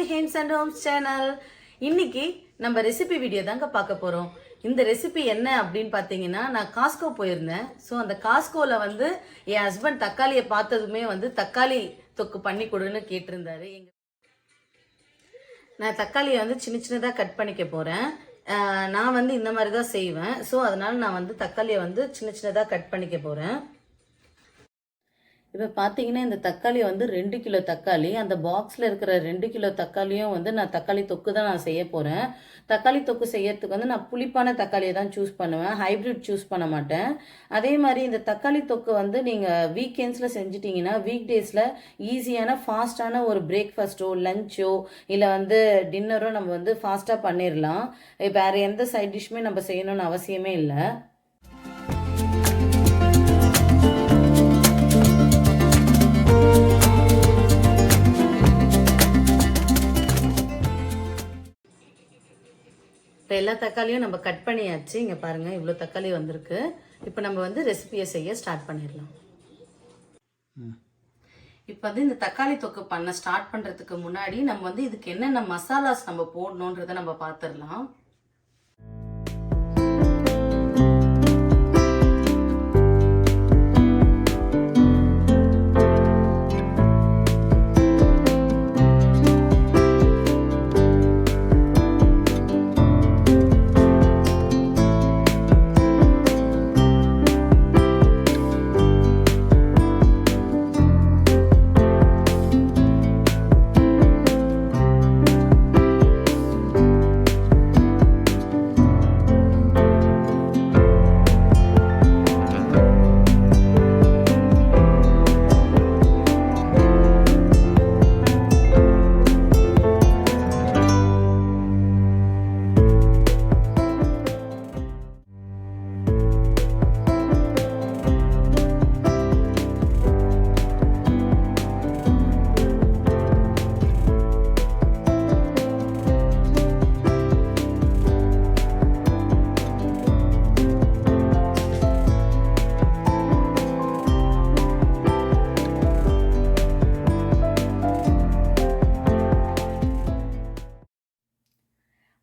to Hemz&Homez channel. இன்னைக்கு நம்ம recipe video தாங்க பார்க்க போறோம். இந்த ரெசிபி என்ன அப்படின்னு பார்த்தீங்கன்னா, நான் காஸ்கோ போயிருந்தேன். ஸோ அந்த காஸ்கோல வந்து என் ஹஸ்பண்ட் தக்காளியை பார்த்ததுமே வந்து தக்காளி தொக்கு பண்ணி கொடுன்னு கேட்டிருந்தாரு. நான் தக்காளியை வந்து சின்ன சின்னதாக கட் பண்ணிக்க போகிறேன். நான் வந்து இந்த மாதிரி தான் செய்வேன். ஸோ அதனால் நான் வந்து தக்காளியை வந்து சின்ன சின்னதாக கட் பண்ணிக்க போகிறேன். இப்போ பார்த்தீங்கன்னா இந்த தக்காளி வந்து 2 கிலோ தக்காளி, அந்த பாக்ஸில் இருக்கிற 2 கிலோ தக்காளியும் வந்து நான் தக்காளி தொக்கு தான் நான் செய்ய போகிறேன். தக்காளி தொக்கு செய்யறதுக்கு வந்து நான் புளிப்பான தக்காளியை தான் சூஸ் பண்ணுவேன், ஹைப்ரிட் சூஸ் பண்ண மாட்டேன். அதே மாதிரி இந்த தக்காளி தொக்கு வந்து நீங்கள் வீக்கெண்ட்ஸில் செஞ்சிட்டிங்கன்னா வீக் டேஸில் ஈஸியான ஃபாஸ்ட்டான ஒரு பிரேக்ஃபாஸ்ட்டோ லஞ்சோ இல்லை வந்து டின்னரோ நம்ம வந்து ஃபாஸ்ட்டாக பண்ணிடலாம். வேறு எந்த சைட் டிஷ்ஷுமே நம்ம செய்யணும்னு அவசியமே இல்லை. இப்போ எல்லா தக்காளியும் நம்ம கட் பண்ணியாச்சு. இங்கே பாருங்கள் இவ்வளோ தக்காளி வந்திருக்கு. இப்போ நம்ம வந்து ரெசிபியை செய்ய ஸ்டார்ட் பண்ணிடலாம். இப்போ வந்து இந்த தக்காளி தொக்கு பண்ண ஸ்டார்ட் பண்ணுறதுக்கு முன்னாடி நம்ம வந்து இதுக்கு என்னென்ன மசாலாஸ் நம்ம போடணுன்றதை நம்ம பார்த்துடலாம்.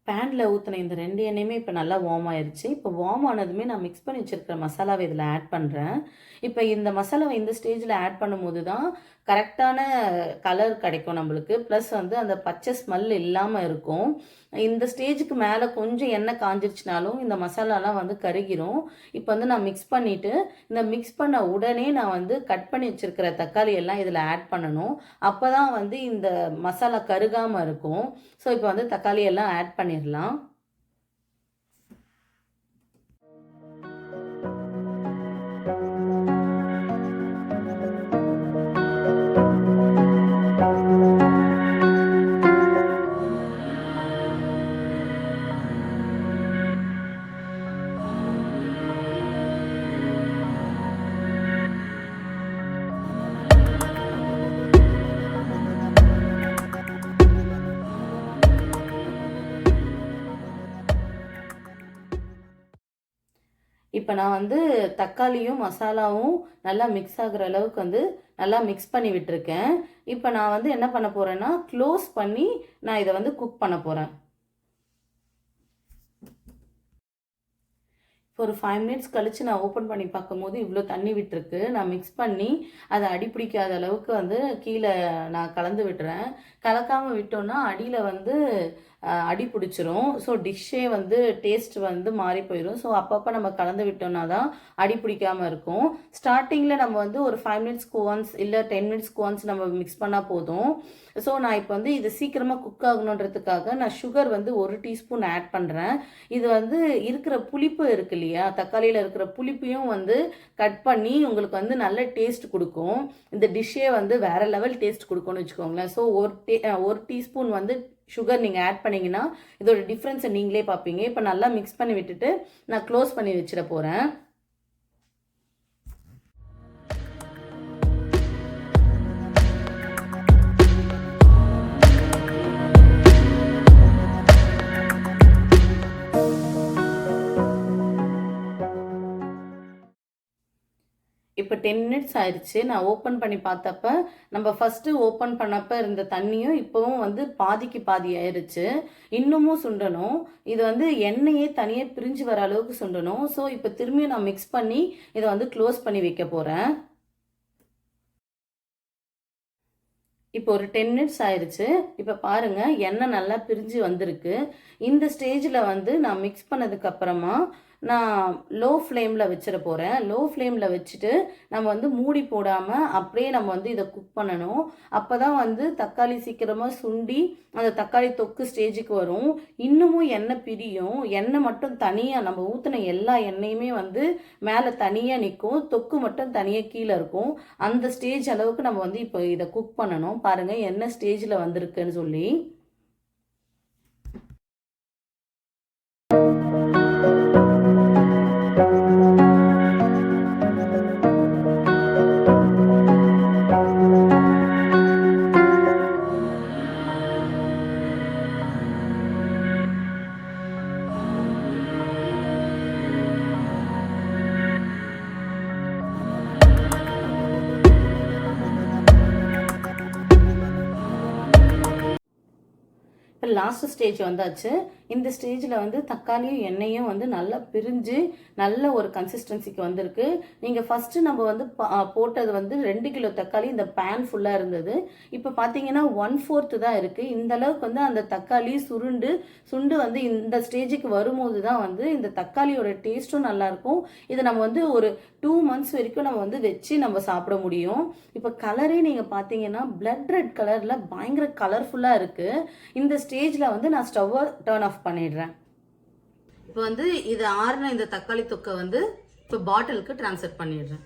பேனில் ஊற்றின இந்த 2 எண்ணெயுமே இப்போ நல்லா வார்ம் ஆயிடுச்சு. இப்போ வார்ம் ஆனதுமே நான் மிக்ஸ் பண்ணி வச்சுருக்கிற மசாலாவை இதில் ஆட் பண்ணுறேன். இப்போ இந்த மசாலாவை இந்த ஸ்டேஜில் ஆட் பண்ணும்போது தான் கரெக்டான கலர் கிடைக்கும் நம்மளுக்கு. ப்ளஸ் வந்து அந்த பச்சை ஸ்மெல் இல்லாமல் இருக்கும். இந்த ஸ்டேஜுக்கு மேலே கொஞ்சம் எண்ணெய் காஞ்சிருச்சுனாலும் இந்த மசாலாலாம் வந்து கருகிரும். இப்போ வந்து நான் மிக்ஸ் பண்ணிவிட்டு இந்த மிக்ஸ் பண்ண உடனே நான் வந்து கட் பண்ணி வச்சுருக்கிற தக்காளி எல்லாம் இதில் ஆட் பண்ணணும். அப்போ தான் வந்து இந்த மசாலா கருகாமல் இருக்கும். ஸோ இப்போ வந்து தக்காளி எல்லாம் ஆட் பண்ணிடலாம். இப்போ நான் வந்து தக்காளியும் மசாலாவும் நல்லா மிக்ஸ் ஆகுற அளவுக்கு வந்து நல்லா மிக்ஸ் பண்ணி விட்டுருக்கேன். இப்போ நான் வந்து என்ன பண்ண போகிறேன்னா க்ளோஸ் பண்ணி நான் இதை வந்து குக் பண்ண போகிறேன். இப்போ ஒரு 5 மினிட்ஸ் கழித்து நான் ஓப்பன் பண்ணி பார்க்கும்போது இவ்வளோ தண்ணி விட்டுருக்கு. நான் மிக்ஸ் பண்ணி அதை அடி பிடிக்காத அளவுக்கு வந்து கீழே நான் கலந்து விட்டுறேன். கலக்காமல் விட்டோன்னா அடியில் வந்து அடி பிடிச்சிரும். ஸோ டிஷ்ஷே வந்து டேஸ்ட் வந்து மாறி போயிடும். ஸோ அப்பப்போ நம்ம கலந்து விட்டோம்னா தான் அடி பிடிக்காமல் இருக்கும். ஸ்டார்டிங்கில் நம்ம வந்து ஒரு 5 மினிட்ஸ்க்கு ஒன்ஸ் இல்லை 10 மினிட்ஸ்க்கு ஒன்ஸ் நம்ம மிக்ஸ் பண்ணால் போதும். ஸோ நான் இப்போ வந்து இது சீக்கிரமாக குக் ஆகணுன்றதுக்காக நான் சுகர் வந்து 1 டீஸ்பூன் ஆட் பண்ணுறேன். இது வந்து இருக்கிற புளிப்பு இருக்கு இல்லையா, தக்காளியில் இருக்கிற புளிப்பையும் வந்து கட் பண்ணி உங்களுக்கு வந்து நல்ல டேஸ்ட் கொடுக்கும். இந்த டிஷ்ஷே வந்து வேறு லெவல் டேஸ்ட் கொடுக்கும்னு வச்சுக்கோங்களேன். ஸோ 1 டீஸ்பூன் வந்து சுகர் நீங்கள் ஆட் பண்ணிங்கன்னா இதோட டிஃப்ரென்ஸை நீங்களே பார்ப்பீங்க. இப்போ நல்லா மிக்ஸ் பண்ணி விட்டுட்டு நான் க்ளோஸ் பண்ணி வச்சிட போகிறேன். இப்போ 10 மினிட்ஸ் ஆயிடுச்சு. நான் ஓப்பன் பண்ணி பார்த்தப்ப நம்ம ஃபஸ்ட்டு ஓப்பன் பண்ணப்ப இருந்த தண்ணியும் இப்போவும் வந்து பாதிக்கு பாதி ஆயிடுச்சு. இன்னமும் சுண்டணும். இது வந்து எண்ணெயே தனியாக பிரிஞ்சு வர அளவுக்கு சுண்டணும். ஸோ இப்போ திரும்பியும் நான் மிக்ஸ் பண்ணி இதை வந்து க்ளோஸ் பண்ணி வைக்க போகிறேன். இப்போ ஒரு 10 மினிட்ஸ் ஆயிடுச்சு. இப்போ பாருங்க எண்ணெய் நல்லா பிரிஞ்சு வந்திருக்கு. இந்த ஸ்டேஜில் வந்து நான் மிக்ஸ் பண்ணதுக்கு அப்புறமா நான் லோ ஃப்ளேமில் வச்சிட போகிறேன். லோ ஃப்ளேமில் வச்சுட்டு நம்ம வந்து மூடி போடாமல் அப்படியே நம்ம வந்து இதை குக் பண்ணணும். அப்போ தான் வந்து தக்காளி சீக்கிரமாக சுண்டி அந்த தக்காளி தொக்கு ஸ்டேஜுக்கு வரும். இன்னமும் எண்ணெய் பிரியும். எண்ணெய் மட்டும் தனியாக நம்ம ஊற்றின எல்லா எண்ணெயுமே வந்து மேலே தனியாக நிற்கும். தொக்கு மட்டும் தனியாக கீழே இருக்கும். அந்த ஸ்டேஜ் அளவுக்கு நம்ம வந்து இப்போ இதை குக் பண்ணணும். பாருங்கள் என்ன ஸ்டேஜில் வந்திருக்குன்னு சொல்லி. இப்போ லாஸ்ட் ஸ்டேஜ் வந்தாச்சு. இந்த ஸ்டேஜில் வந்து தக்காளியும் எண்ணெயும் வந்து நல்லா பிரிஞ்சு நல்ல ஒரு கன்சிஸ்டன்சிக்கு வந்திருக்கு. நீங்கள் ஃபஸ்ட்டு நம்ம வந்து போட்டது வந்து 2 கிலோ தக்காளி இந்த பேன் ஃபுல்லாக இருந்தது. இப்போ பார்த்தீங்கன்னா 1/4 தான் இருக்குது. இந்த அளவுக்கு வந்து அந்த தக்காளி சுண்டு வந்து இந்த ஸ்டேஜுக்கு வரும்போது தான் வந்து இந்த தக்காளியோட டேஸ்ட்டும் நல்லாயிருக்கும். இதை நம்ம வந்து ஒரு 2 months வரைக்கும் நம்ம வந்து வச்சு நம்ம சாப்பிட முடியும். இப்போ கலரே நீங்கள் பார்த்தீங்கன்னா பிளட் ரெட் கலரில் பயங்கர கலர்ஃபுல்லாக இருக்குது. இந்த ஸ்டேஜில் வந்து நான் ஸ்டவ்வை டர்ன் ஆஃப் பண்ணிடுறேன். இப்போ வந்து இது ஆறுன இந்த தக்காளி தொக்கை வந்து இப்போ பாட்டிலுக்கு ட்ரான்ஸ்ஃபர் பண்ணிடுறேன்.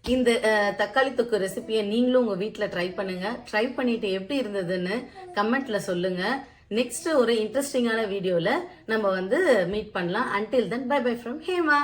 இந்த தக்காளி தொக்கு ரெசிபியை நீங்களும் உங்கள் வீட்டில் ட்ரை பண்ணுங்கள். ட்ரை பண்ணிவிட்டு எப்படி இருந்ததுன்னு கமெண்ட்டில் சொல்லுங்கள். நெக்ஸ்ட் ஒரு இன்ட்ரெஸ்டிங்கான வீடியோவில் நம்ம வந்து மீட் பண்ணலாம். Until then bye bye from Hema.